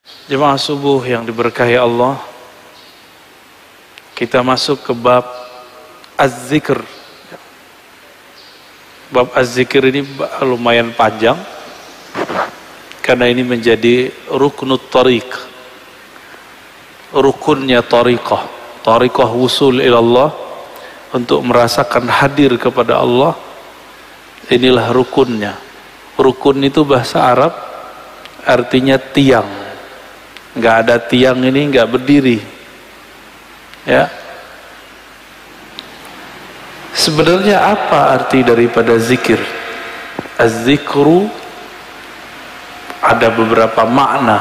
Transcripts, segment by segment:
Jemaah subuh yang diberkahi Allah, kita masuk ke bab az-zikr. Bab az-zikr ini lumayan panjang, karena ini menjadi ruknut tariq, rukunnya tariqah, tariqah wusul ilallah, untuk merasakan hadir kepada Allah. Inilah rukunnya. Rukun itu bahasa Arab artinya tiang. Nggak ada tiang ini nggak berdiri, ya. Sebenarnya apa arti daripada zikir? Az-zikru ada beberapa makna.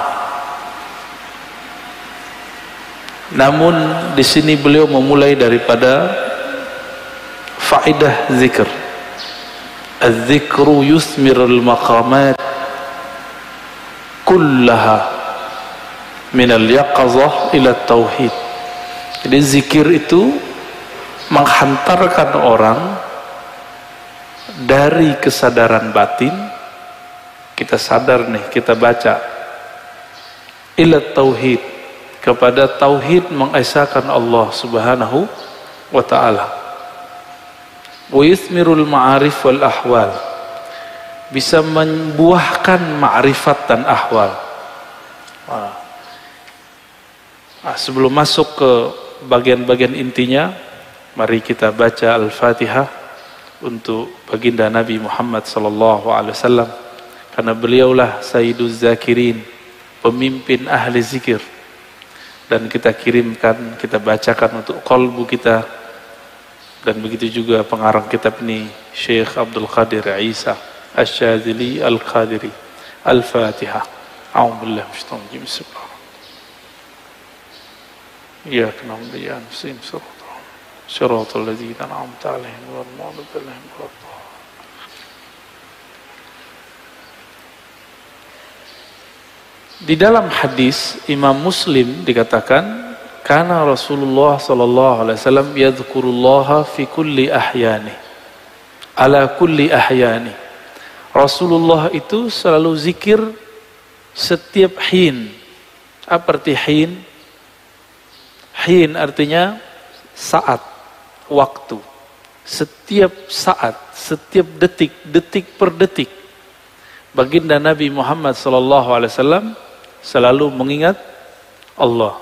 Namun di sini beliau memulai daripada faedah zikir. Az-zikru yusmirul maqamat kullaha minal yaqazah ila tauhid. Jadi zikir itu menghantarkan orang dari kesadaran batin, kita sadar nih, kita baca, ila tauhid, kepada tauhid, mengesahkan Allah subhanahu wa ta'ala. Wa yusmirul ma'arif wal ahwal, bisa membuahkan ma'rifat dan ahwal. Sebelum masuk ke bagian-bagian intinya, mari kita baca Al-Fatihah untuk baginda Nabi Muhammad sallallahu alaihi wasallam, karena beliaulah Sayyiduz Zakirin, pemimpin ahli zikir, dan kita kirimkan, kita bacakan untuk qalbu kita. Dan begitu juga pengarang kitab ini, Syekh Abdul Qadir Isa Asy-Syadzili Al-Qadiri. Al-Fatihah. A'udzubillahi minasyaitonir rajim. Bismillahirrahmanirrahim. إياك نعبد وإياك نستعين صراط الذين أنعمت عليهم غير المغضوب عليهم ولا الضالين. Di dalam hadis Imam Muslim dikatakan, kana Rasulullah sallallahu alaihi wasallam yadhkurullaha fi kulli ahyani, ala kulli ahyani. Rasulullah itu selalu zikir setiap hin. Apa arti hin? Hin artinya saat, waktu. Setiap saat, setiap detik, detik per detik, baginda Nabi Muhammad SAW selalu mengingat Allah.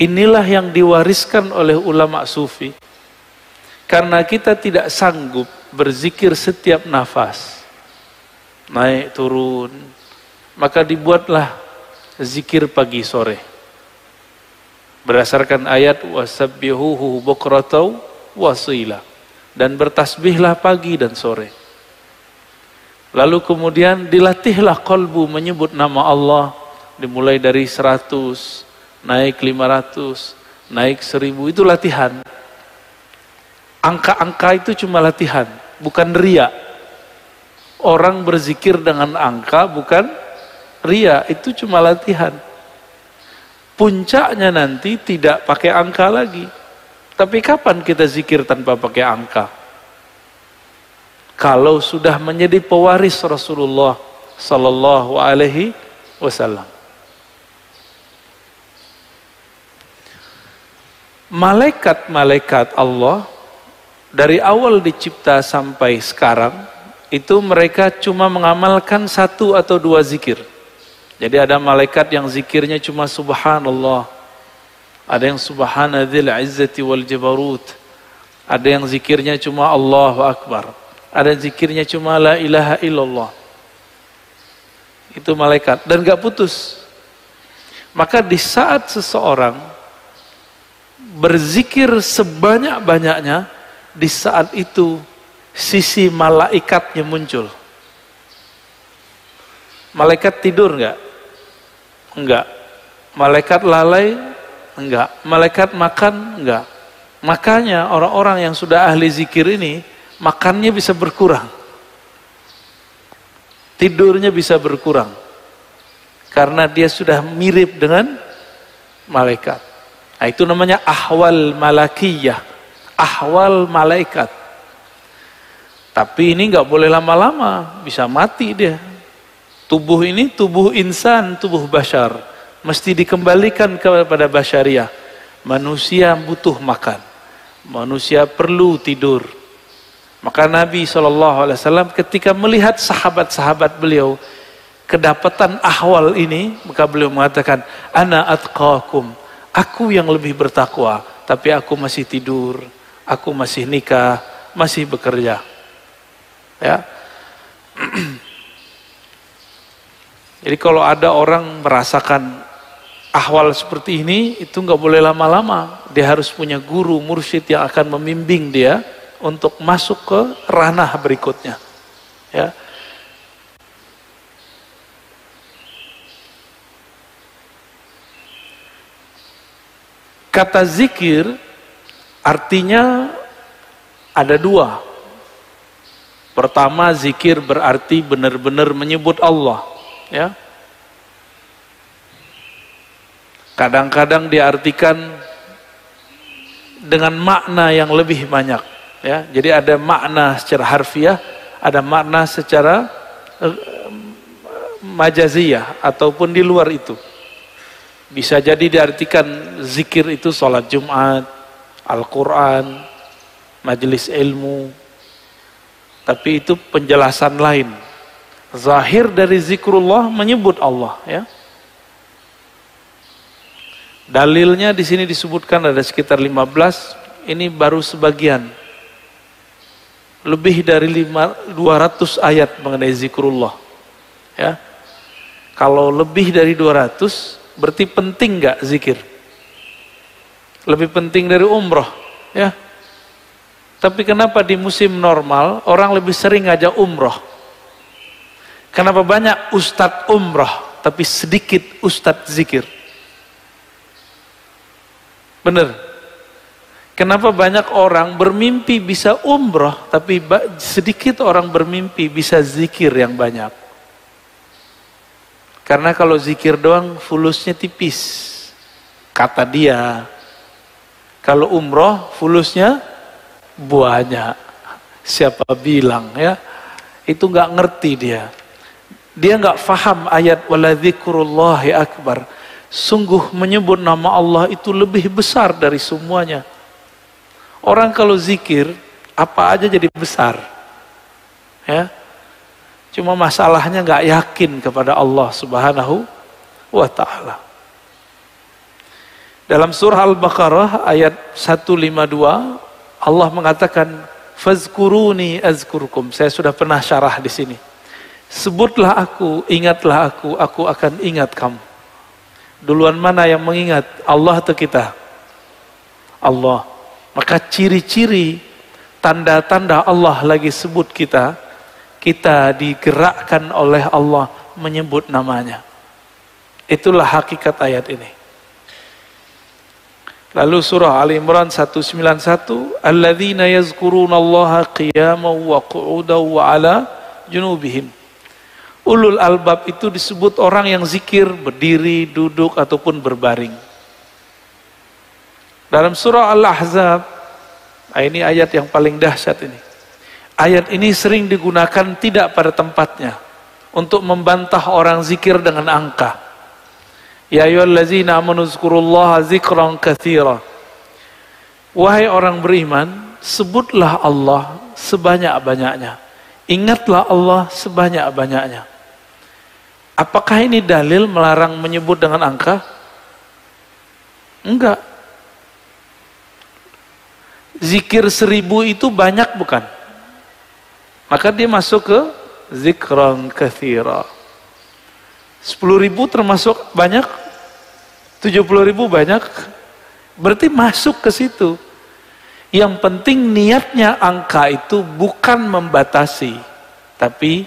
Inilah yang diwariskan oleh ulama sufi. Karena kita tidak sanggup berzikir setiap nafas, naik turun, maka dibuatlah zikir pagi sore. Berdasarkan ayat wasabbihuhu bukratan wasila, dan bertasbihlah pagi dan sore. Lalu kemudian dilatihlah qalbu menyebut nama Allah, dimulai dari 100, naik 500, naik 1000, itu latihan. Angka-angka itu cuma latihan, bukan riya. Orang berzikir dengan angka bukan riya, itu cuma latihan. Puncaknya nanti tidak pakai angka lagi. Tapi kapan kita zikir tanpa pakai angka? Kalau sudah menjadi pewaris Rasulullah sallallahu alaihi wasallam. Malaikat-malaikat Allah dari awal dicipta sampai sekarang itu mereka cuma mengamalkan 1 atau 2 zikir. Jadi ada malaikat yang zikirnya cuma subhanallah, ada yang subhanadzil izzati wal jabarut, ada yang zikirnya cuma Allahu akbar, ada yang zikirnya cuma la ilaha illallah. Itu malaikat, dan gak putus. Maka di saat seseorang berzikir sebanyak-banyaknya, di saat itu sisi malaikatnya muncul. Malaikat tidur enggak? Enggak. Malaikat lalai? Enggak. Malaikat makan? Enggak. Makanya orang-orang yang sudah ahli zikir ini, makannya bisa berkurang, tidurnya bisa berkurang, karena dia sudah mirip dengan malaikat. Nah, itu namanya ahwal malakiyah, ahwal malaikat. Tapi ini enggak boleh lama-lama, bisa mati dia. Tubuh ini tubuh insan, tubuh bashar, mesti dikembalikan kepada basyariah. Manusia butuh makan, manusia perlu tidur. Maka Nabi SAW ketika melihat sahabat-sahabat beliau kedapatan ahwal ini, maka beliau mengatakan, ana atqakum, aku yang lebih bertakwa, tapi aku masih tidur, aku masih nikah, masih bekerja. Ya. Jadi kalau ada orang merasakan ahwal seperti ini, itu nggak boleh lama-lama. Dia harus punya guru, mursyid yang akan membimbing dia untuk masuk ke ranah berikutnya. Ya. Kata zikir artinya ada dua. Pertama, zikir berarti benar-benar menyebut Allah, ya. Kadang-kadang diartikan dengan makna yang lebih banyak, ya. Jadi ada makna secara harfiah, ada makna secara majaziyah ataupun di luar itu. Bisa jadi diartikan zikir itu sholat Jumat, Al-Quran, majelis ilmu. Tapi itu penjelasan lain. Zahir dari zikrullah menyebut Allah, ya. Dalilnya di sini disebutkan ada sekitar 15, ini baru sebagian. Lebih dari 200 ayat mengenai zikrullah. Ya. Kalau lebih dari 200, berarti penting nggak zikir? Lebih penting dari umroh, ya. Tapi kenapa di musim normal orang lebih sering ngajak umroh? Kenapa banyak ustadz umroh tapi sedikit ustadz zikir? Bener. Kenapa banyak orang bermimpi bisa umroh tapi sedikit orang bermimpi bisa zikir yang banyak? Karena kalau zikir doang fulusnya tipis, kata dia. Kalau umroh fulusnya banyak. Siapa bilang, ya? Itu nggak ngerti dia. Dia nggak faham ayat waladzikrullahi akbar. Sungguh menyebut nama Allah itu lebih besar dari semuanya. Orang kalau zikir apa aja jadi besar, ya. Cuma masalahnya nggak yakin kepada Allah Subhanahu wa Ta'ala. Dalam surah Al-Baqarah ayat 152 Allah mengatakan fazkuruni azkurkum. Saya sudah pernah syarah di sini. Sebutlah aku, ingatlah aku akan ingat kamu. Duluan mana yang mengingat? Allah atau kita? Allah. Maka ciri-ciri tanda-tanda Allah lagi sebut kita digerakkan oleh Allah menyebut namanya. Itulah hakikat ayat ini. Lalu surah Ali Imran 191, alladzina yazkurunallaha qiyaman wa qu'udan wa ala junubihim. Ulul albab itu disebut orang yang zikir berdiri, duduk ataupun berbaring. Dalam surah Al-Ahzab, ini ayat yang paling dahsyat ini. Ayat ini sering digunakan tidak pada tempatnya untuk membantah orang zikir dengan angka. Ya ayyuhallazina amanu zkurullaha zikran katsira. Wahai orang beriman, sebutlah Allah sebanyak-banyaknya. Ingatlah Allah sebanyak-banyaknya. Apakah ini dalil melarang menyebut dengan angka? Enggak. Zikir 1000 itu banyak bukan? Maka dia masuk ke zikran katsira. 10.000 termasuk banyak? 70.000 banyak? Berarti masuk ke situ. Yang penting niatnya angka itu bukan membatasi, tapi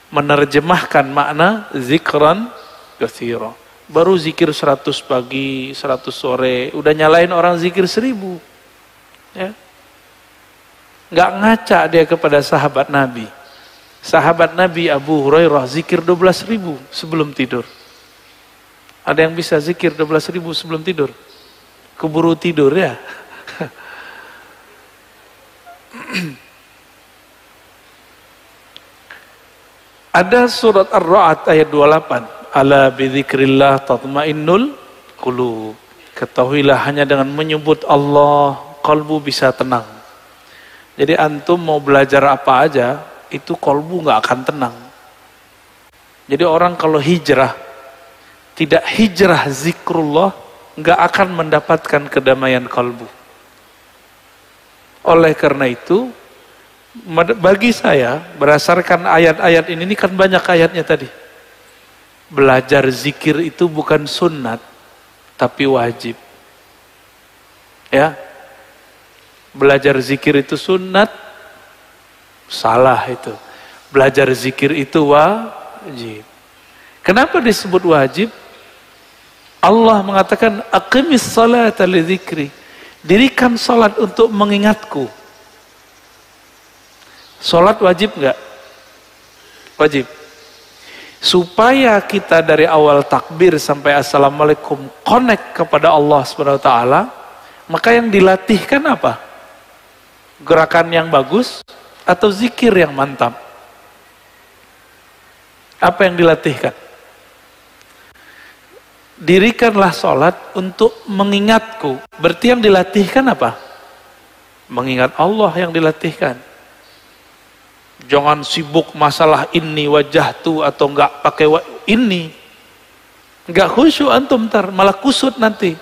menerjemahkan makna zikran katsira. Baru zikir 100 pagi, 100 sore, udah nyalain orang zikir 1000. Ya. Nggak ngaca dia kepada sahabat Nabi. Sahabat Nabi Abu Hurairah zikir 12.000 sebelum tidur. Ada yang bisa zikir 12.000 sebelum tidur? Keburu tidur ya. Ada surat Ar-Ra'd ayat 28. Ala bidzikrillah tatmainnul qulub. Ketahuilah hanya dengan menyebut Allah kalbu bisa tenang. Jadi antum mau belajar apa aja, itu kalbu nggak akan tenang. Jadi orang kalau hijrah, tidak hijrah zikrullah, nggak akan mendapatkan kedamaian kalbu. Oleh karena itu, bagi saya, berdasarkan ayat-ayat ini kan banyak ayatnya tadi. Belajar zikir itu bukan sunnat, tapi wajib. Ya, belajar zikir itu sunnat, salah itu. Belajar zikir itu wajib. Kenapa disebut wajib? Allah mengatakan, aqimis salata li dzikri. Dirikan salat untuk mengingatku. Salat wajib enggak? Wajib. Supaya kita dari awal takbir sampai assalamualaikum connect kepada Allah Subhanahu wa taala, maka yang dilatihkan apa? Gerakan yang bagus atau zikir yang mantap? Apa yang dilatihkan? Dirikanlah salat untuk mengingatku. Berarti yang dilatihkan apa? Mengingat Allah yang dilatihkan. Jangan sibuk masalah ini wajahtu atau enggak pakai ini. Enggak khusyuk antum ntar, malah kusut nanti.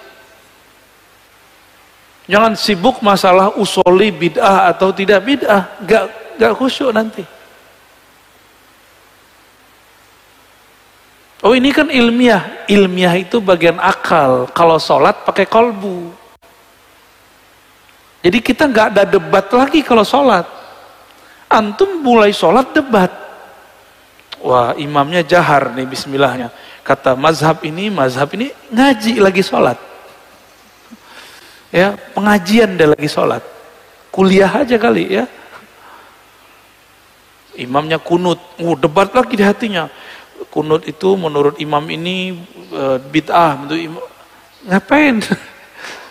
Jangan sibuk masalah usoli bid'ah atau tidak bid'ah, enggak khusyuk nanti. Oh ini kan ilmiah. Ilmiah itu bagian akal. Kalau sholat pakai kolbu. Jadi kita nggak ada debat lagi kalau sholat. Antum mulai sholat debat. Wah imamnya jahar nih bismillahnya. Kata mazhab ini ngaji lagi sholat. Ya pengajian dia lagi sholat. Kuliah aja kali ya. Imamnya kunut. Debat lagi di hatinya. Kunut itu menurut imam ini bid'ah. Ngapain?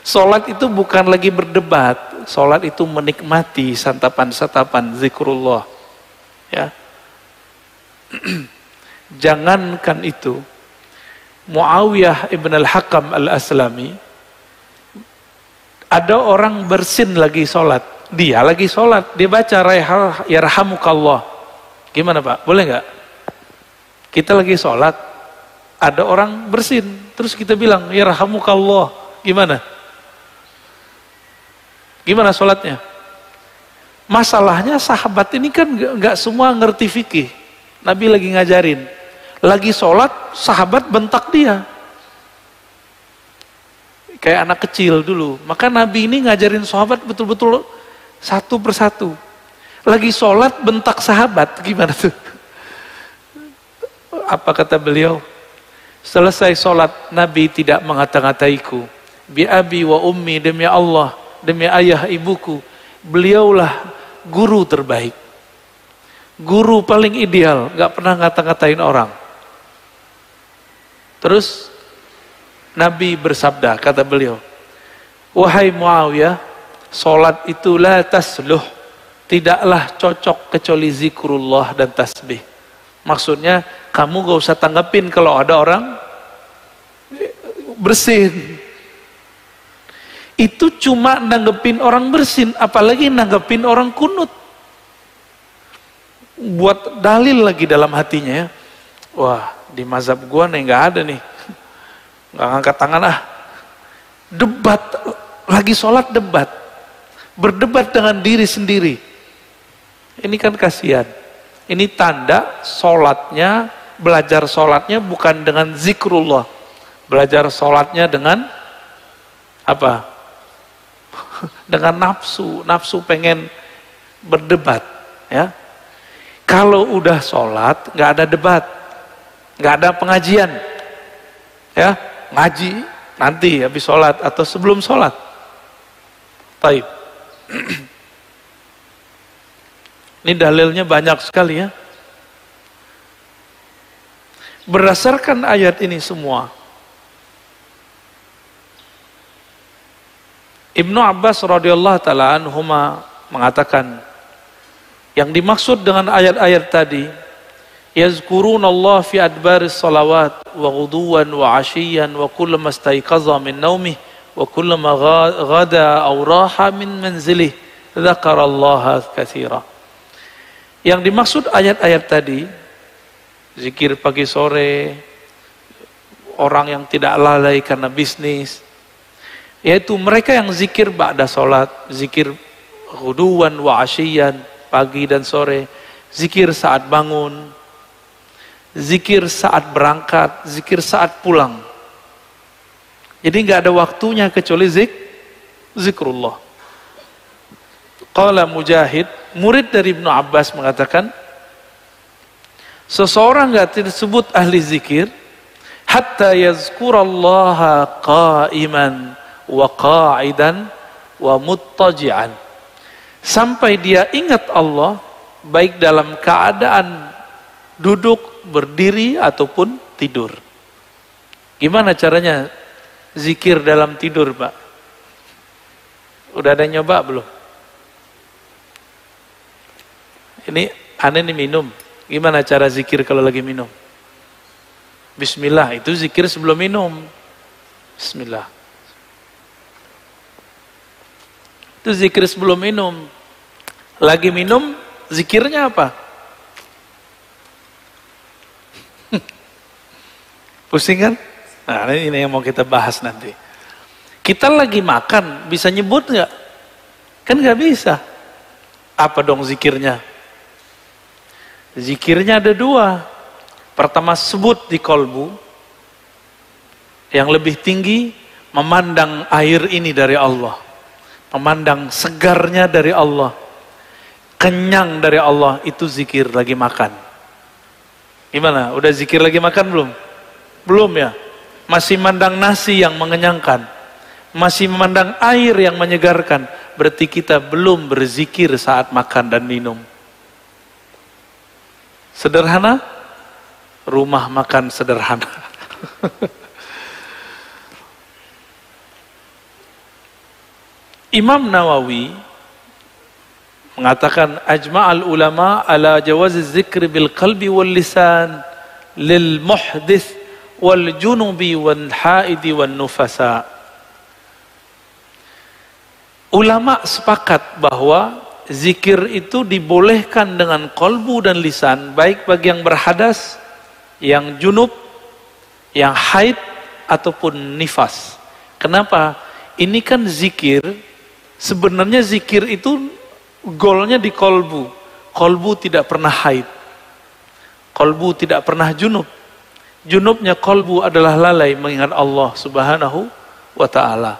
Sholat itu bukan lagi berdebat. Sholat itu menikmati santapan-santapan zikrullah. Ya. Jangankan itu. Muawiyah ibn al-Hakam al-Aslami, ada orang bersin lagi sholat. Dia lagi sholat. Dia baca yarhamukallah. Gimana Pak? Boleh nggak? Kita lagi sholat, ada orang bersin, terus kita bilang, yarhamukallah, gimana? Gimana sholatnya? Masalahnya sahabat ini kan nggak semua ngerti fikih. Nabi lagi ngajarin, lagi sholat, sahabat bentak dia. Kayak anak kecil dulu. Maka Nabi ini ngajarin sahabat betul-betul satu persatu. Lagi sholat bentak sahabat, gimana tuh? Apa kata beliau? Selesai sholat, Nabi tidak mengata-ngataiku. Bi abi wa ummi, demi Allah, demi ayah ibuku. Beliaulah guru terbaik. Guru paling ideal, gak pernah ngata-ngatain orang. Terus Nabi bersabda, kata beliau, wahai Muawiyah, sholat itu la tasluh, tidaklah cocok kecuali zikrullah dan tasbih. Maksudnya kamu gak usah tanggapin kalau ada orang bersin. Itu cuma nanggepin orang bersin, apalagi nanggepin orang kunut. Buat dalil lagi dalam hatinya ya. Wah di mazhab gua nih gak ada nih. Gak ngangkat tangan ah. Debat, lagi sholat debat. Berdebat dengan diri sendiri. Ini kan kasihan. Ini tanda sholatnya, belajar sholatnya bukan dengan zikrullah. Belajar sholatnya dengan apa? Dengan nafsu pengen berdebat. Ya. Kalau udah sholat, nggak ada debat, nggak ada pengajian. Ya, ngaji nanti habis sholat atau sebelum sholat. Taib. Ini dalilnya banyak sekali ya. Berdasarkan ayat ini semua, Ibnu Abbas radhiyallahu taala anhuma mengatakan, yang dimaksud dengan ayat-ayat tadi, Yazkurunallah fi adbaris salawat wa ghuduwan wa ashiyan wa kullama istayqaza min naumih wa kullama ghada aw raha min manzilih dzakarallaha katsira. Yang dimaksud ayat-ayat tadi, zikir pagi sore, orang yang tidak lalai karena bisnis, yaitu mereka yang zikir ba'da salat, zikir ghuduwan wa ashiyan, pagi dan sore, zikir saat bangun, zikir saat berangkat, zikir saat pulang. Jadi nggak ada waktunya kecuali zikrullah. Qala Mujahid, murid dari Ibnu Abbas, mengatakan, seseorang nggak disebut ahli zikir hatta yazkurallaha qa'iman wa qa'idan wa muttaji'an, sampai dia ingat Allah baik dalam keadaan duduk, berdiri ataupun tidur. Gimana caranya zikir dalam tidur, Pak? Udah ada yang nyoba belum? Ini aneh nih minum. Gimana cara zikir kalau lagi minum? Bismillah, itu zikir sebelum minum. Bismillah. Itu zikir sebelum minum. Lagi minum, zikirnya apa? Pusing kan? Nah, ini yang mau kita bahas nanti. Kita lagi makan, bisa nyebut nggak? Kan nggak bisa. Apa dong zikirnya? Zikirnya ada dua. Pertama, sebut di kolbu. Yang lebih tinggi, memandang air ini dari Allah. Memandang segarnya dari Allah. Kenyang dari Allah, itu zikir lagi makan. Gimana? Udah zikir lagi makan belum? Belum ya? Masih memandang nasi yang mengenyangkan. Masih memandang air yang menyegarkan. Berarti kita belum berzikir saat makan dan minum. Sederhana, rumah makan sederhana. Imam Nawawi mengatakan, ajma'al ulama ala jawaziz zikri bil qalbi wal lisan lil muhdits wal junubi wal haidi wal nufasa. Ulama sepakat bahwa zikir itu dibolehkan dengan kolbu dan lisan, baik bagi yang berhadas, yang junub, yang haid, ataupun nifas. Kenapa? Ini kan zikir, sebenarnya zikir itu golnya di kolbu. Kolbu tidak pernah haid, kolbu tidak pernah junub. Junubnya kolbu adalah lalai mengingat Allah subhanahu wa ta'ala.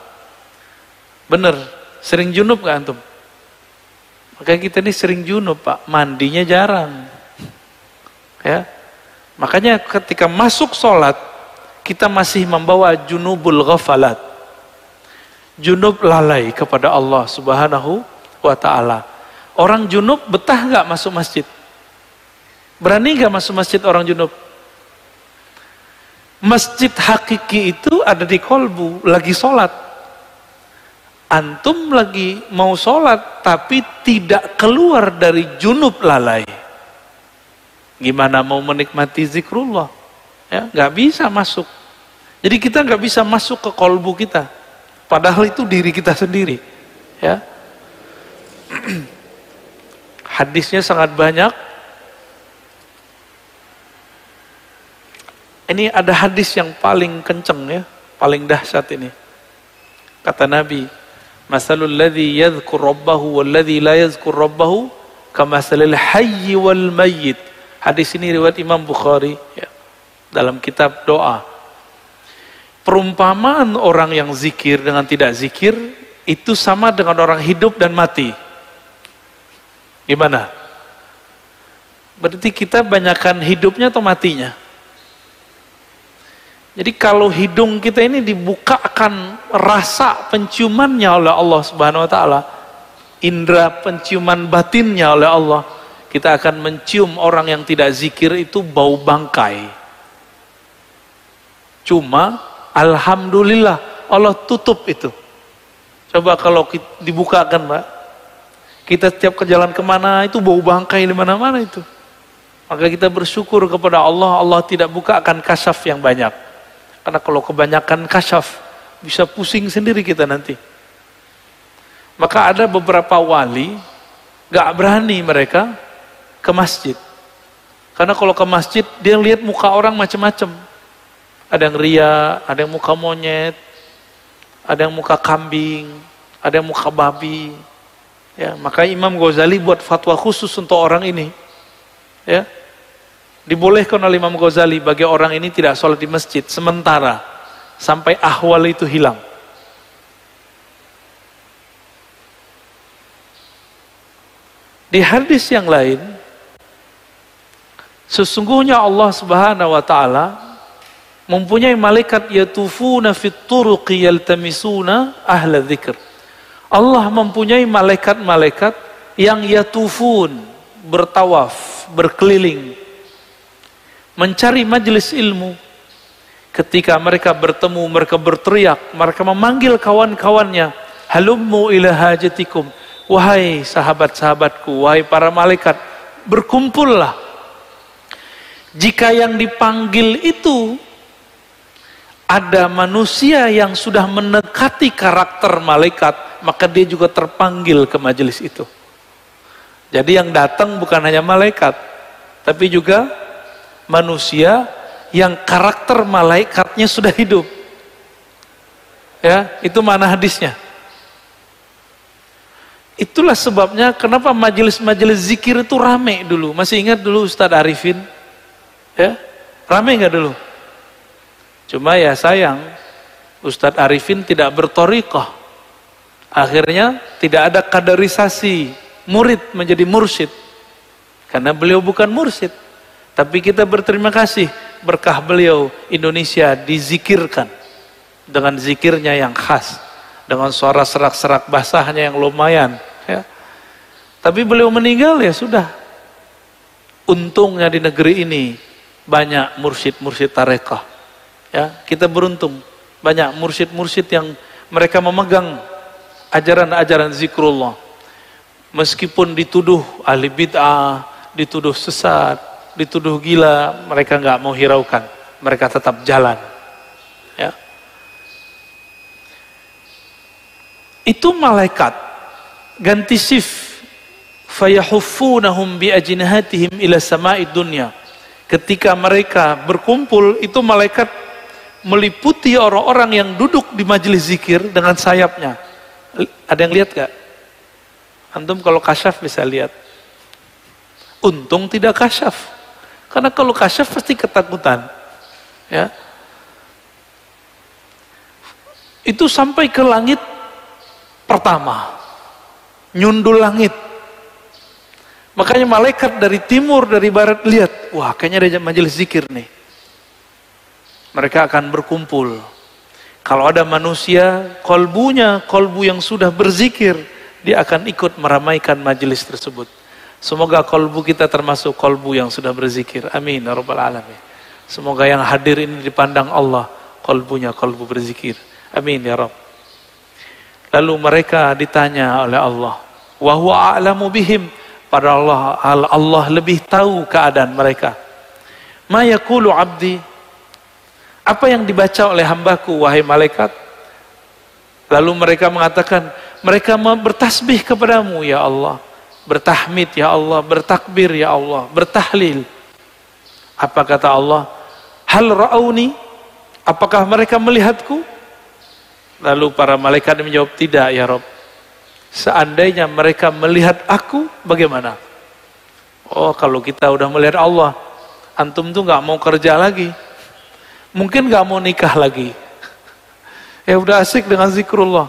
Bener, sering junub gak antum? Makanya kita ini sering junub, Pak, mandinya jarang. Ya. Makanya ketika masuk sholat, kita masih membawa junubul ghafalat. Junub lalai kepada Allah subhanahu wa ta'ala. Orang junub betah nggak masuk masjid? Berani nggak masuk masjid orang junub? Masjid hakiki itu ada di kolbu, lagi sholat. Antum lagi mau sholat, tapi tidak keluar dari junub lalai. Gimana mau menikmati zikrullah? Ya, nggak bisa masuk. Jadi kita nggak bisa masuk ke kolbu kita. Padahal itu diri kita sendiri. Ya. Hadisnya sangat banyak. Ini ada hadis yang paling kenceng ya, paling dahsyat ini. Kata Nabi, masalul ladzi yadhkur rabbahu wal ladzi la yadhkur rabbahu kamasalil hayyi wal mayyit. Hadis ini riwayat Imam Bukhari ya, dalam kitab doa. Perumpamaan orang yang zikir dengan tidak zikir itu sama dengan orang hidup dan mati. Gimana? Berarti kita banyakkan hidupnya atau matinya? Jadi kalau hidung kita ini dibukakan rasa penciumannya oleh Allah Subhanahu wa taala, indera penciuman batinnya oleh Allah, kita akan mencium orang yang tidak zikir itu bau bangkai. Cuma alhamdulillah Allah tutup itu. Coba kalau dibukakan, Pak, kita setiap ke jalan kemana itu bau bangkai di mana-mana itu. Maka kita bersyukur kepada Allah, Allah tidak bukakan kasyaf yang banyak. Karena kalau kebanyakan kasyaf, bisa pusing sendiri kita nanti. Maka ada beberapa wali, gak berani mereka ke masjid. Karena kalau ke masjid, dia lihat muka orang macam-macam. Ada yang ria, ada yang muka monyet, ada yang muka kambing, ada yang muka babi. Ya, maka Imam Ghazali buat fatwa khusus untuk orang ini. Ya, dibolehkan oleh Imam Ghazali bagi orang ini tidak sholat di masjid sementara sampai ahwal itu hilang. Di hadis yang lain, sesungguhnya Allah Subhanahu wa taala mempunyai malaikat yatufuna fit turuqi yaltamisuna ahla dzikr. Allah mempunyai malaikat-malaikat yang yatufun, bertawaf, berkeliling, mencari majelis ilmu. Ketika mereka bertemu, mereka berteriak, mereka memanggil kawan-kawannya, halummu ila hajatikum, wahai sahabat-sahabatku, wahai para malaikat, berkumpullah. Jika yang dipanggil itu ada manusia yang sudah mendekati karakter malaikat, maka dia juga terpanggil ke majelis itu. Jadi yang datang bukan hanya malaikat, tapi juga manusia yang karakter malaikatnya sudah hidup. Ya, itu mana hadisnya. Itulah sebabnya kenapa majelis-majelis zikir itu rame dulu. Masih ingat dulu Ustadz Arifin? Ya, rame nggak dulu? Cuma ya sayang, Ustadz Arifin tidak berthariqah. Akhirnya tidak ada kaderisasi murid menjadi mursyid. Karena beliau bukan mursyid. Tapi kita berterima kasih berkah beliau Indonesia dizikirkan dengan zikirnya yang khas, dengan suara serak-serak basahnya yang lumayan. Ya. Tapi beliau meninggal ya sudah. Untungnya di negeri ini banyak mursyid-mursyid tarekah. Ya, kita beruntung banyak mursyid-mursyid yang mereka memegang ajaran-ajaran zikrullah. Meskipun dituduh ahli bid'ah, dituduh sesat, dituduh gila, mereka nggak mau hiraukan, mereka tetap jalan. Ya. Itu malaikat ganti shift, fayahuffunahum bi ajnihatihim ila sama'id dunya. Ketika mereka berkumpul, itu malaikat meliputi orang-orang yang duduk di majelis zikir dengan sayapnya. Ada yang lihat gak? Antum kalau kasyaf bisa lihat. Untung tidak kasyaf. Karena kalau kasyaf pasti ketakutan. Ya. Itu sampai ke langit pertama. Nyundul langit. Makanya malaikat dari timur, dari barat lihat. Wah, kayaknya ada majelis zikir nih. Mereka akan berkumpul. Kalau ada manusia, kolbu yang sudah berzikir, dia akan ikut meramaikan majelis tersebut. Semoga kolbu kita termasuk kolbu yang sudah berzikir. Amin ya rabbal alamin. Semoga yang hadir ini dipandang Allah, kolbunya kolbu berzikir. Amin ya rabb. Lalu mereka ditanya oleh Allah, wa huwa a'lamu bihim, pada Allah lebih tahu keadaan mereka. Ma yaqulu 'abdi, apa yang dibaca oleh hambaku wahai malaikat? Lalu mereka mengatakan, mereka bertasbih kepadamu ya Allah, bertahmid ya Allah, bertakbir ya Allah, bertahlil. Apa kata Allah? Hal ra'auni, apakah mereka melihatku? Lalu para malaikat menjawab, tidak ya Rabb. Seandainya mereka melihat aku, bagaimana? Oh, kalau kita udah melihat Allah, antum tuh gak mau kerja lagi, mungkin gak mau nikah lagi. Ya udah asik dengan zikrullah.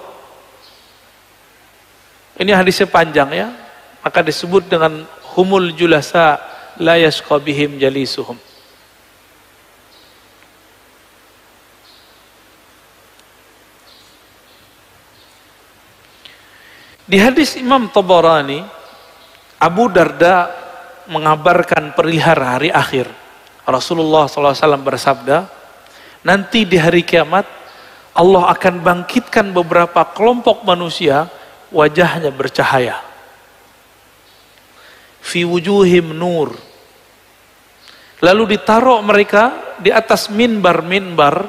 Ini hadisnya panjang ya, maka disebut dengan humul julasa la yashqa bihim jalisuhum. Di hadis Imam Tabarani, Abu Darda mengabarkan perihal hari akhir. Rasulullah SAW bersabda, nanti di hari kiamat Allah akan bangkitkan beberapa kelompok manusia, wajahnya bercahaya. Fi wujuhim nur, Lalu ditaruh mereka di atas minbar-minbar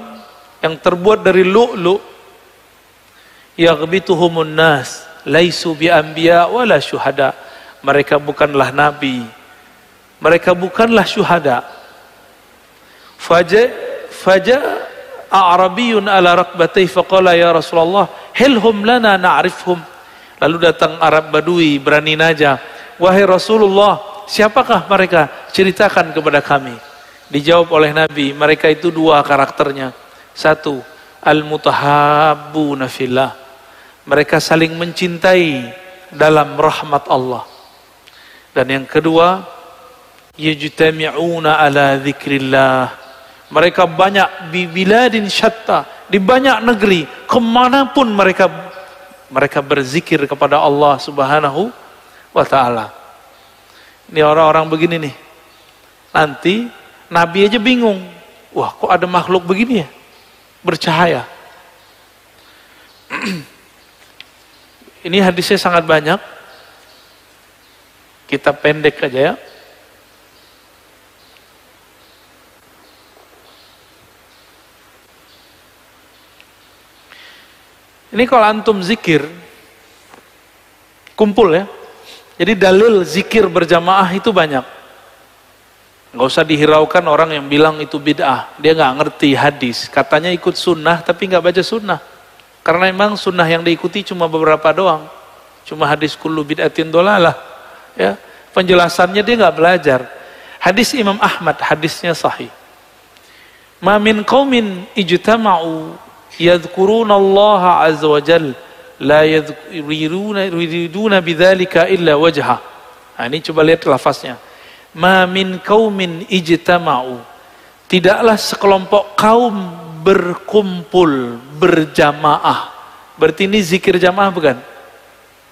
yang terbuat dari lu'lu'. Yaghbituhumun nas, laisu bi anbiya wala syuhada. Mereka bukanlah nabi, mereka bukanlah syuhada. Faja a'rabiyun ala rakbatayhi faqala ya Rasulullah, hilhum lana na'rifhum. Lalu datang Arab Badui berani najah, wahai Rasulullah, siapakah mereka? Ceritakan kepada kami. Dijawab oleh Nabi, mereka itu dua karakternya. Satu, al-mutahabbuna fillah. Mereka saling mencintai dalam rahmat Allah. Dan yang kedua, yajtami'una ala dzikrillah. Mereka banyak di biladin syatta, di banyak negeri, kemanapun mereka berzikir kepada Allah Subhanahu wa ta'ala. Ini orang-orang begini nih, nanti Nabi aja bingung, wah kok ada makhluk begini ya, bercahaya. Ini hadisnya sangat banyak, kita pendek aja ya. Ini kalau antum zikir, kumpul ya. Jadi dalil zikir berjamaah itu banyak. Nggak usah dihiraukan orang yang bilang itu bid'ah. Dia nggak ngerti hadis. Katanya ikut sunnah tapi nggak baca sunnah. Karena memang sunnah yang diikuti cuma beberapa doang. Cuma hadis kullu bid'atin dolalah. Ya, penjelasannya dia nggak belajar. Hadis Imam Ahmad, hadisnya sahih. Ma min qaumin ijtama'u yadhkuruna Allah azza wa jalla la yuriduna bidzalika illa wajha. Nah, ini coba lihat lafaznya. Ma min qaumin ijtama'u. Tidaklah sekelompok kaum berkumpul berjamaah. Berarti ini zikir jamaah bukan?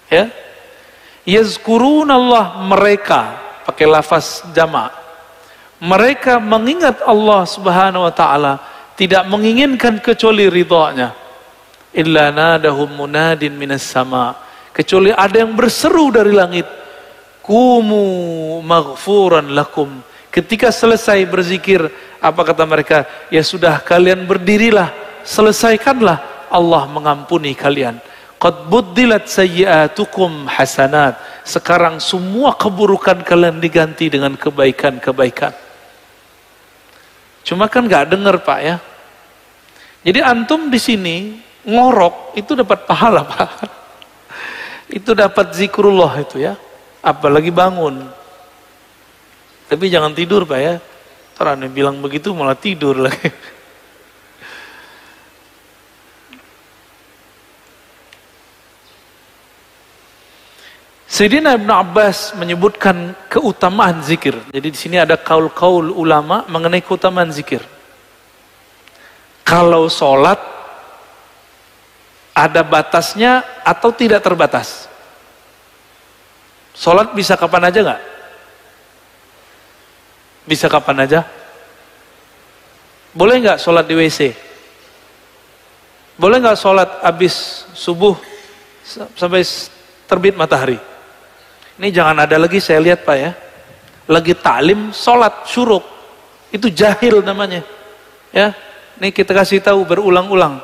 Ya. Yazkuruna Allah, mereka pakai lafaz jamaah. Mereka mengingat Allah Subhanahu wa taala, tidak menginginkan kecuali ridhanya. Illa nadahum munadin minas sama, kecuali ada yang berseru dari langit, kumu maghfuran lakum. Ketika selesai berzikir, apa kata mereka? Ya sudah, kalian berdirilah, selesaikanlah, Allah mengampuni kalian. Qad buddilat sayyi'atukum hasanat. Sekarang semua keburukan kalian diganti dengan kebaikan-kebaikan. Cuma kan nggak dengar Pak ya. Jadi antum di sini ngorok itu dapat pahala Pak. Itu dapat zikrullah itu ya. Apalagi bangun. Tapi jangan tidur Pak ya. Ntar aneh bilang begitu malah tidur lagi. Sayyidina Ibn Abbas menyebutkan keutamaan zikir. Jadi di sini ada kaul-kaul ulama mengenai keutamaan zikir. Kalau sholat ada batasnya atau tidak terbatas? Sholat bisa kapan aja nggak? Bisa kapan aja? Boleh nggak sholat di WC? Boleh nggak sholat habis subuh sampai terbit matahari? Ini jangan ada lagi saya lihat Pak ya, lagi taklim sholat syuruk, itu jahil namanya. Ya, ini kita kasih tahu berulang-ulang.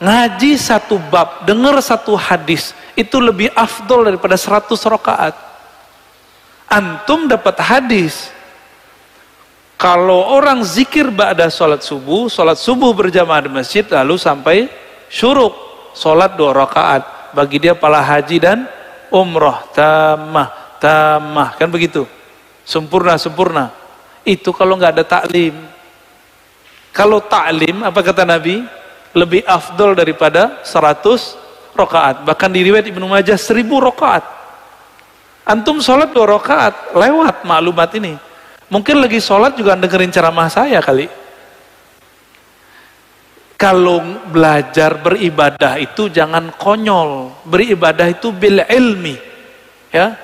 Ngaji satu bab, dengar satu hadis, itu lebih afdol daripada 100 rakaat. Antum dapat hadis. Kalau orang zikir ba'da sholat subuh berjamaah di masjid, lalu sampai syuruk, sholat 2 rakaat. Bagi dia pahala haji dan umroh tamah, kan begitu, sempurna. Itu kalau nggak ada taklim. Kalau taklim, apa kata Nabi, lebih afdol daripada 100 rakaat. Bahkan di riwayat Ibnu Majah 1000 rakaat. Antum sholat 2 rakaat, lewat maklumat ini. Mungkin lagi sholat juga dengerin ceramah saya kali. Kalau belajar beribadah itu jangan konyol. Beribadah itu bil ilmi. Ya.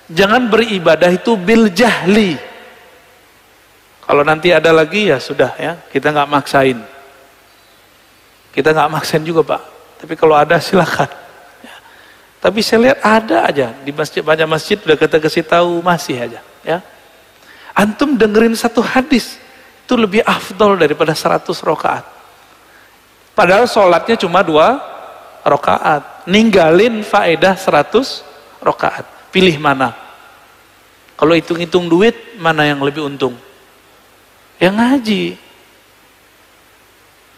Jangan beribadah itu bil jahli. Kalau nanti ada lagi ya sudah ya, kita nggak maksain. Kita nggak maksain juga Pak. Tapi kalau ada silakan. Ya. Tapi saya lihat ada aja di masjid, banyak masjid udah kita kasih tahu masih aja. Ya. Antum dengerin satu hadis, itu lebih afdol daripada 100 rakaat. Padahal sholatnya cuma 2 rakaat. Ninggalin faedah 100 rakaat. Pilih mana? Kalau hitung-hitung duit, mana yang lebih untung? Yang ngaji.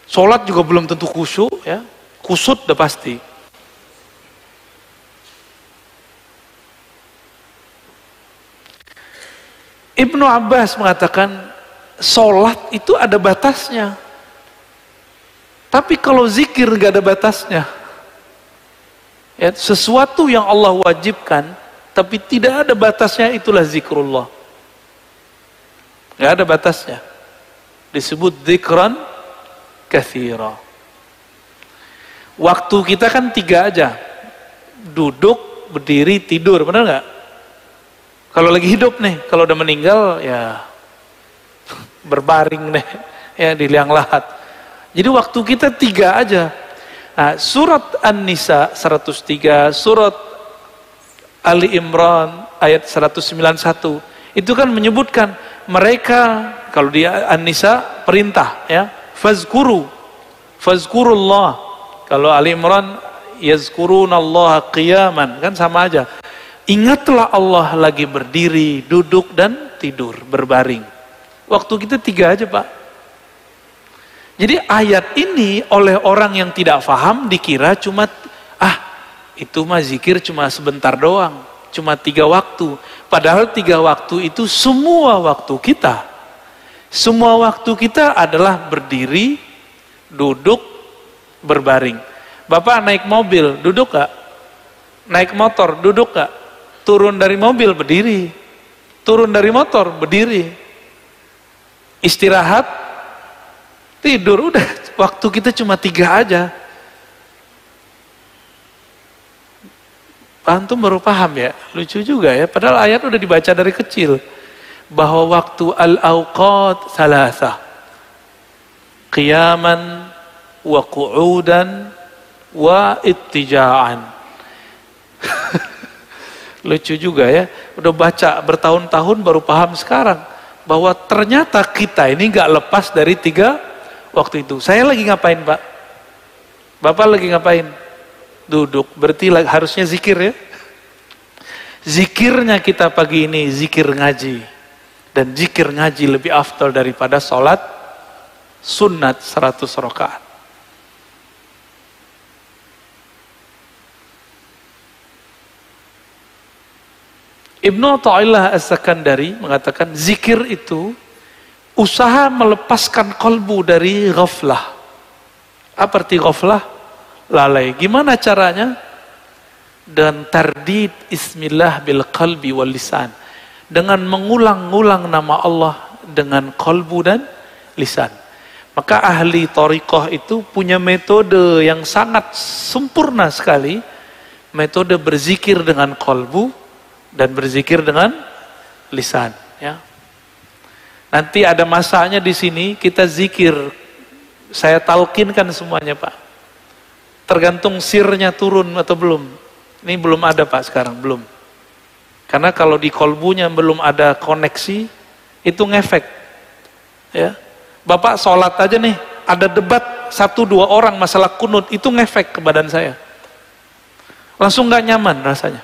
Sholat juga belum tentu khusyuk, ya. Kusut udah pasti. Ibnu Abbas mengatakan, sholat itu ada batasnya. Tapi kalau zikir gak ada batasnya. Ya, sesuatu yang Allah wajibkan, tapi tidak ada batasnya, itulah zikrullah. Gak ada batasnya. Disebut zikran katsira. Waktu kita kan 3 aja. Duduk, berdiri, tidur, benar gak? Kalau lagi hidup nih, kalau udah meninggal, ya berbaring deh, ya di liang lahat. Jadi waktu kita 3 aja. Nah, surat An-Nisa 103, surat Ali Imran ayat 191, itu kan menyebutkan mereka, kalau di An-Nisa perintah, ya, fazkurullah. Kalau Ali Imran yazkurunallaha qiyaman, kan sama aja. Ingatlah Allah lagi berdiri, duduk dan tidur, berbaring. Waktu kita 3 aja, Pak. Jadi ayat ini oleh orang yang tidak paham dikira cuma, itu mah zikir cuma sebentar doang, cuma 3 waktu. Padahal 3 waktu itu semua waktu kita. Semua waktu kita adalah berdiri, duduk, berbaring. Bapak naik mobil, duduk gak? Naik motor, duduk gak? Turun dari mobil, berdiri. Turun dari motor, berdiri. Istirahat, tidur, udah. Waktu kita cuma 3 aja. Antum baru paham ya? Lucu juga ya, padahal ayat udah dibaca dari kecil. Bahwa waktu al-awqat salasah. Qiyaman, wa qu'udan, wa ittija'an. Lucu juga ya, udah baca bertahun-tahun baru paham sekarang. Bahwa ternyata kita ini gak lepas dari 3 waktu itu. Saya lagi ngapain, Pak? Bapak lagi ngapain? Duduk. Berarti harusnya zikir ya. Zikirnya kita pagi ini zikir ngaji. Dan zikir ngaji lebih afdal daripada sholat sunat 100 rakaat. Ibnu Athaillah As-Sakandari mengatakan zikir itu usaha melepaskan kolbu dari ghaflah. Apa arti ghaflah? Lalai. Gimana caranya? Dan tardid ismillah bil qalbi wal lisan. Dengan mengulang-ulang nama Allah dengan kolbu dan lisan. Maka ahli thariqah itu punya metode yang sangat sempurna sekali. Metode berzikir dengan kolbu dan berzikir dengan lisan. Ya. Nanti ada masanya di sini kita zikir. Saya talqinkan semuanya, Pak. Tergantung sirnya turun atau belum. Ini belum ada, Pak, sekarang belum. Karena kalau di kolbunya belum ada koneksi, itu ngefek. Ya. Bapak sholat aja nih, ada debat 1-2 orang masalah kunut, itu ngefek ke badan saya. Langsung gak nyaman rasanya.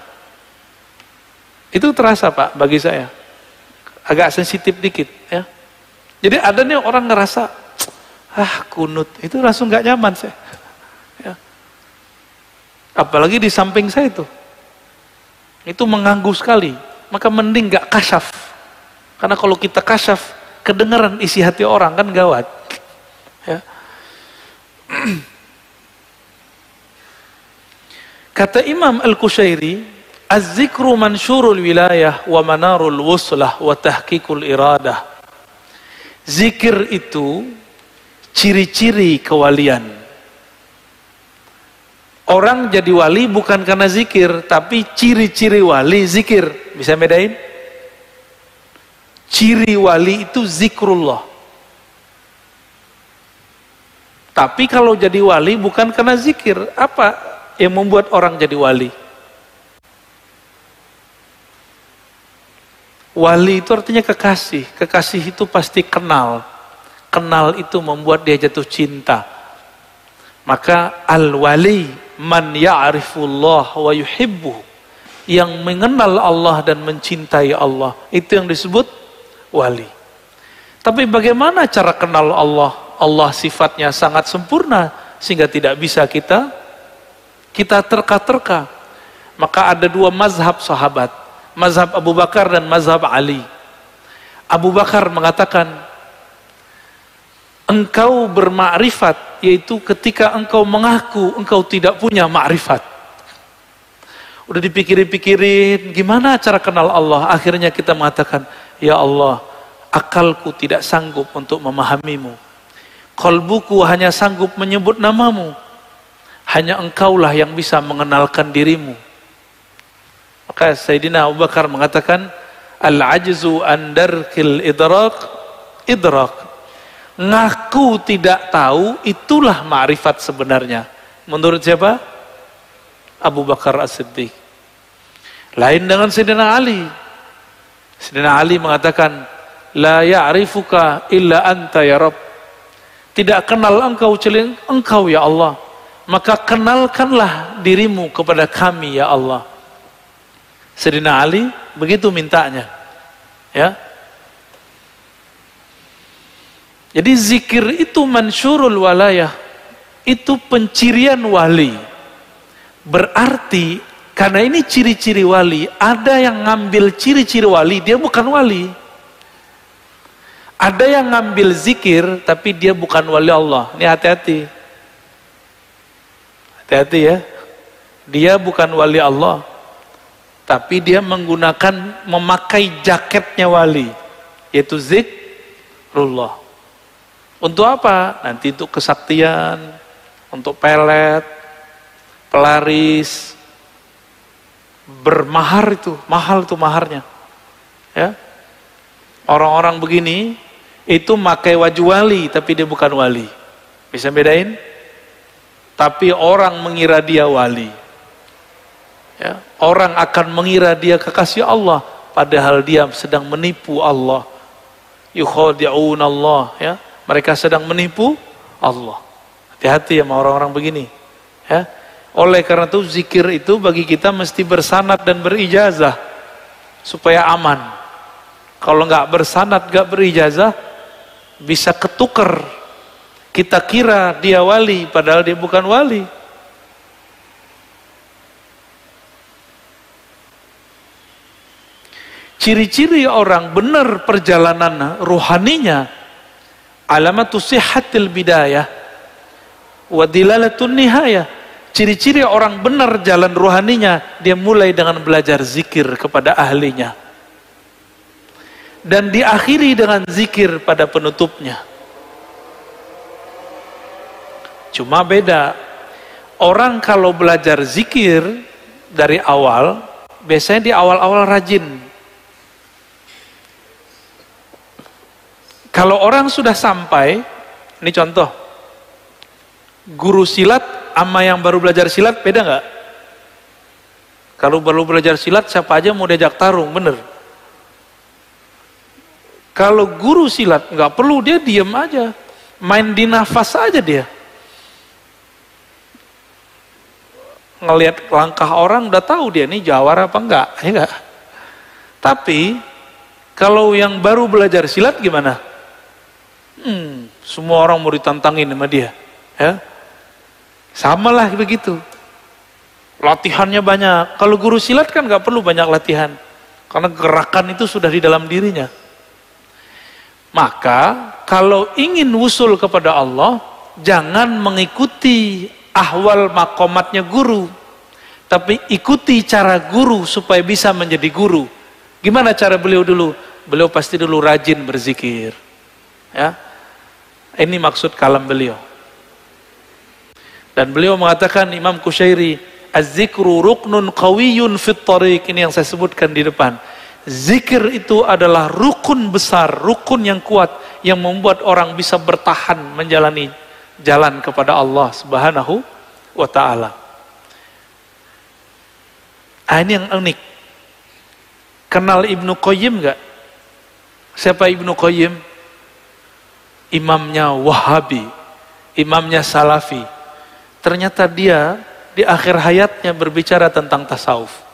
Itu terasa, Pak, bagi saya. Agak sensitif dikit, ya. Jadi ada nih orang ngerasa, kunut, itu langsung gak nyaman saya. Ya. Apalagi di samping saya itu mengganggu sekali. Maka mending gak kasyaf. Karena kalau kita kasyaf, kedengaran isi hati orang kan gawat. Ya. Kata Imam Al-Qushairi, az-zikru mansyurul wilayah wa manarul wuslah wa tahqiqul iradah. Zikir itu ciri-ciri kewalian. Orang jadi wali bukan karena zikir, tapi ciri-ciri wali zikir. Bisa bedain? Ciri wali itu zikrullah. Tapi kalau jadi wali bukan karena zikir, apa yang membuat orang jadi wali? Wali itu artinya kekasih. Kekasih itu pasti kenal. Kenal itu membuat dia jatuh cinta. Maka al-wali man ya'rifullah wa yuhibbuh, yang mengenal Allah dan mencintai Allah, itu yang disebut wali. Tapi bagaimana cara kenal Allah? Allah sifatnya sangat sempurna sehingga tidak bisa kita terka-terka. Maka ada dua mazhab sahabat, mazhab Abu Bakar dan mazhab Ali. Abu Bakar mengatakan, engkau bermakrifat yaitu ketika engkau mengaku engkau tidak punya makrifat. Udah dipikirin-pikirin gimana cara kenal Allah, akhirnya kita mengatakan, ya Allah, akalku tidak sanggup untuk memahamimu, qalbuku hanya sanggup menyebut namamu, hanya engkaulah yang bisa mengenalkan dirimu. Maka Sayyidina Abu Bakar mengatakan, al-ajzu an darkil idrak, ngaku tidak tahu itulah ma'rifat sebenarnya. Menurut siapa? Abu Bakar As-Siddiq. Lain dengan Sayyidina Ali. Sayyidina Ali mengatakan, la ya'rifuka illa anta ya Rabb, tidak kenal engkau kecuali engkau ya Allah, maka kenalkanlah dirimu kepada kami ya Allah. Sayyidina Ali begitu mintanya, ya. Jadi zikir itu mansyurul walayah, itu pencirian wali. Berarti karena ini ciri-ciri wali, ada yang ngambil ciri-ciri wali, dia bukan wali. Ada yang ngambil zikir tapi dia bukan wali Allah. Ini hati-hati. Hati-hati ya. Dia bukan wali Allah, tapi dia memakai jaketnya wali, yaitu zikrullah. Untuk apa? Nanti untuk kesaktian, untuk pelet, pelaris, bermahar, itu mahal, itu maharnya. Ya, orang-orang begini itu pakai wajah wali, tapi dia bukan wali. Bisa bedain? Tapi orang mengira dia wali. Ya, orang akan mengira dia kekasih Allah, padahal dia sedang menipu Allah. Yukhadi'un Allah, ya. Mereka sedang menipu Allah. Hati-hati sama orang-orang begini, ya. Oleh karena itu zikir itu bagi kita mesti bersanad dan berijazah supaya aman. Kalau nggak bersanad, nggak berijazah, bisa ketuker. Kita kira dia wali, padahal dia bukan wali. Ciri-ciri orang benar perjalanan ruhaninya, alamatu sihhatil bidayah wa dilalatun nihayah. Ciri-ciri orang benar jalan ruhaninya, dia mulai dengan belajar zikir kepada ahlinya dan diakhiri dengan zikir pada penutupnya. Cuma beda, orang kalau belajar zikir dari awal, biasanya di awal-awal rajin. Kalau orang sudah sampai, ini contoh, guru silat sama yang baru belajar silat beda nggak? Kalau baru belajar silat siapa aja mau diajak tarung, bener. Kalau guru silat nggak perlu, dia diem aja, main di nafas aja dia. Ngelihat langkah orang udah tahu dia nih jawara apa enggak, ya enggak? Tapi kalau yang baru belajar silat gimana? Semua orang mau ditantangin sama dia, ya. Sama lah begitu. Latihannya banyak. Kalau guru silat kan nggak perlu banyak latihan, karena gerakan itu sudah di dalam dirinya. Maka kalau ingin wusul kepada Allah, jangan mengikuti ahwal makomatnya guru, tapi ikuti cara guru supaya bisa menjadi guru. Gimana cara beliau dulu? Beliau pasti dulu rajin berzikir, ya. Ini maksud kalam beliau. Dan beliau mengatakan, Imam Kusyairi, az-zikru ruknun qawiyyun fit thariq. Ini yang saya sebutkan di depan. Zikir itu adalah rukun besar, rukun yang kuat, yang membuat orang bisa bertahan menjalani jalan kepada Allah Subhanahu wa ta'ala. Ini yang unik. Kenal Ibnu Qayyim nggak? Siapa Ibnu Qayyim? Imamnya Wahabi, imamnya Salafi. Ternyata dia di akhir hayatnya berbicara tentang tasawuf.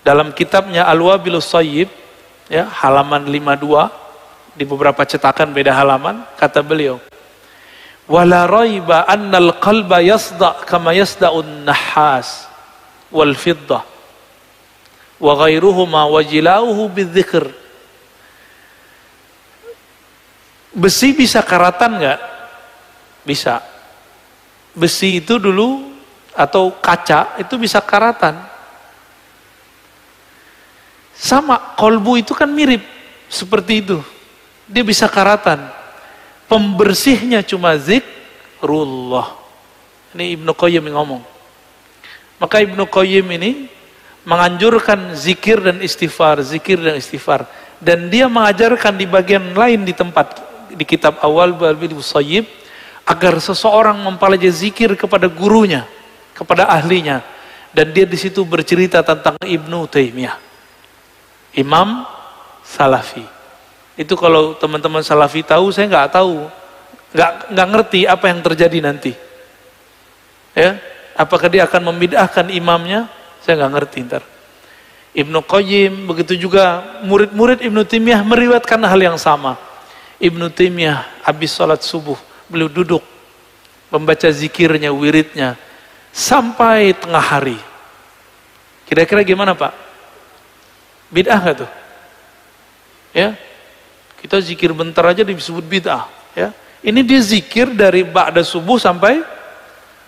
Dalam kitabnya Al-Wabilus Shayyib, ya, halaman 52, di beberapa cetakan beda halaman, kata beliau, wala raiba annal qalba yasda' kama yasda'un nahas wal fiddah wa ghairuhuma wajilauhu bidzikr. Besi bisa karatan nggak? Bisa. Besi itu dulu atau kaca itu bisa karatan. Sama, kolbu itu kan mirip seperti itu. Dia bisa karatan. Pembersihnya cuma zikrullah. Ini Ibnu Qayyim yang ngomong. Maka Ibnu Qayyim ini menganjurkan zikir dan istighfar, zikir dan istighfar. Dan dia mengajarkan di bagian lain di tempat, di kitab awal Al-Wabilus Shayyib, agar seseorang mempelajari zikir kepada gurunya, kepada ahlinya. Dan dia di situ bercerita tentang Ibnu Taimiyah, imam Salafi. Itu kalau teman-teman Salafi tahu, saya nggak tahu, nggak ngerti apa yang terjadi nanti. Ya, apakah dia akan membid'ahkan imamnya? Saya nggak ngerti ntar. Ibnu Qayyim, begitu juga murid-murid Ibnu Taimiyah meriwayatkan hal yang sama. Ibnu Taimiyah habis sholat subuh, beliau duduk membaca zikirnya, wiridnya sampai tengah hari. Kira-kira gimana Pak? Bid'ah nggak tuh? Ya, kita zikir bentar aja disebut bid'ah. Ya, ini dia zikir dari ba'da subuh sampai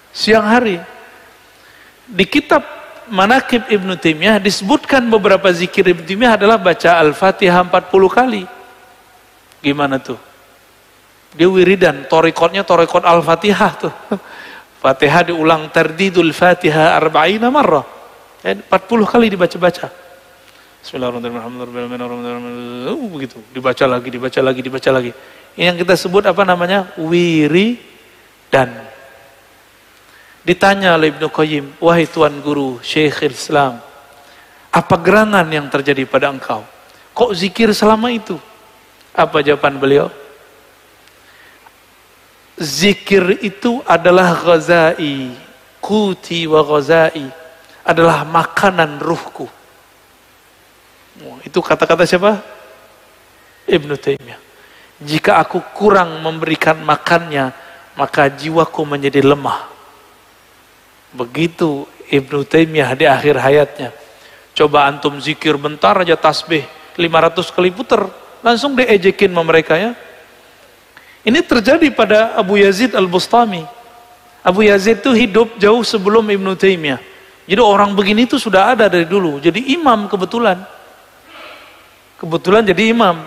siang hari. Di kitab Manaqib Ibnu Taimiyah disebutkan beberapa zikir Ibnu Taimiyah adalah baca Al-Fatihah 40 kali. Gimana tuh? Dia wiridan, torikotnya torikot Al-Fatihah tuh. Fatihah diulang tardidul Fatihah 40 marrah. 40 kali dibaca-baca. Bismillahirrahmanirrahim. Begitu, dibaca lagi. Ini yang kita sebut apa namanya? Wiridan. Ditanya oleh Ibnu Qayyim, wahai Tuan Guru, Syekhul Islam, apa gerangan yang terjadi pada engkau? Kok zikir selama itu? Apa jawaban beliau? Zikir itu adalah ghazai, kuti wa ghazai, adalah makanan ruhku. Itu kata-kata siapa? Ibnu Taimiyah. Jika aku kurang memberikan makannya, maka jiwaku menjadi lemah. Begitu Ibnu Taimiyah di akhir hayatnya. Coba antum zikir bentar aja tasbih 500 kali puter, langsung diejekin sama mereka ya. Ini terjadi pada Abu Yazid Al-Bustami. Abu Yazid itu hidup jauh sebelum Ibnu Taimiyah. Jadi orang begini itu sudah ada dari dulu. Jadi imam kebetulan. Kebetulan jadi imam.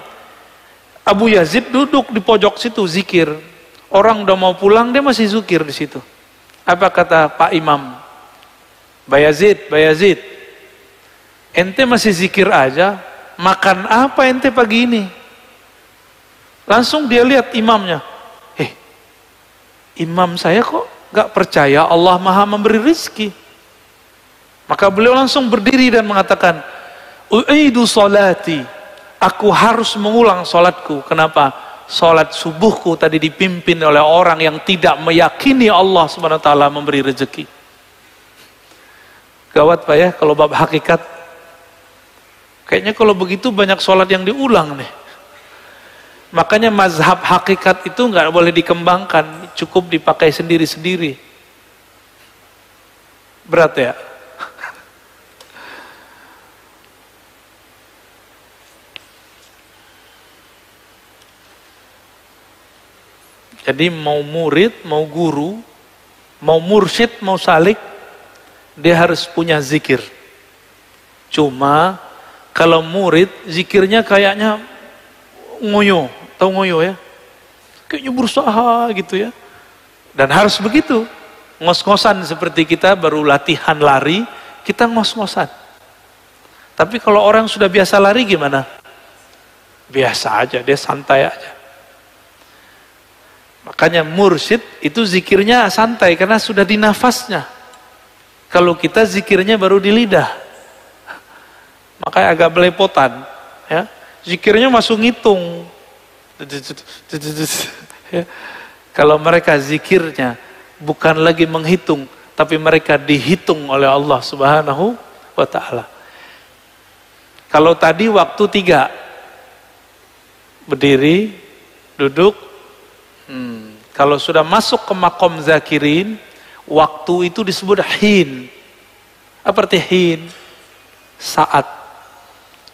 Abu Yazid duduk di pojok situ zikir. Orang udah mau pulang dia masih zikir di situ. Apa kata Pak Imam? Bayazid, ente masih zikir aja, makan apa ente pagi ini? Langsung dia lihat imamnya. Imam saya kok gak percaya Allah Maha memberi rizki. Maka beliau langsung berdiri dan mengatakan, u'idu sholati, aku harus mengulang sholatku. Kenapa? Sholat subuhku tadi dipimpin oleh orang yang tidak meyakini Allah Subhanahu wa taala memberi rezeki. Gawat Pak ya kalau bab hakikat. Kayaknya kalau begitu banyak sholat yang diulang nih. Makanya mazhab hakikat itu nggak boleh dikembangkan, cukup dipakai sendiri-sendiri. Berat ya? Jadi mau murid, mau guru, mau mursyid, mau salik, dia harus punya zikir. Cuma kalau murid, zikirnya kayaknya ngoyo, tahu ngoyo ya? Kayaknya berusaha gitu ya. Dan harus begitu. Ngos-ngosan seperti kita baru latihan lari, kita ngos-ngosan. Tapi kalau orang sudah biasa lari gimana? Biasa aja, dia santai aja. Makanya mursyid itu zikirnya santai karena sudah di nafasnya. Kalau kita zikirnya baru di lidah. makanya agak belepotan, ya. Zikirnya masuk ngitung. Ya. Kalau mereka zikirnya bukan lagi menghitung, tapi mereka dihitung oleh Allah Subhanahu wa ta'ala. Kalau tadi waktu 3, berdiri, duduk. Kalau sudah masuk ke makom zakirin, waktu itu disebut hin. Apa arti hin? Saat,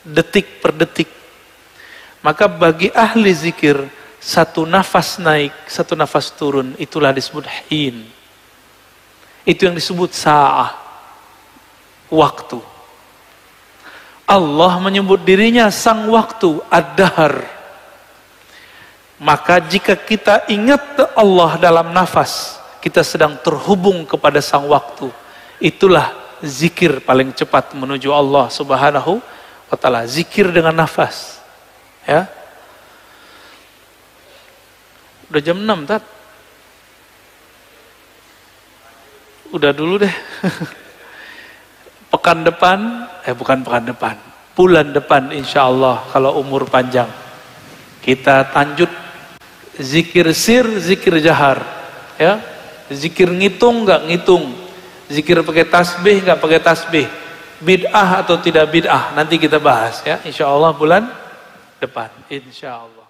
detik per detik. Maka bagi ahli zikir, satu nafas naik, satu nafas turun, itulah disebut hin. Itu yang disebut sa'ah, waktu. Allah menyebut dirinya sang waktu, ad-dahr. Maka jika kita ingat Allah dalam nafas, kita sedang terhubung kepada sang waktu. Itulah zikir paling cepat menuju Allah Subhanahu wa ta'ala. Zikir dengan nafas. Ya. Udah jam 6, Tat. Udah dulu deh. Pekan depan, bukan pekan depan, bulan depan insya Allah kalau umur panjang, kita lanjut zikir sir, zikir jahar, ya. Zikir ngitung nggak ngitung, zikir pakai tasbih nggak pakai tasbih, bid'ah atau tidak bid'ah, nanti kita bahas ya insya Allah bulan depan insya Allah.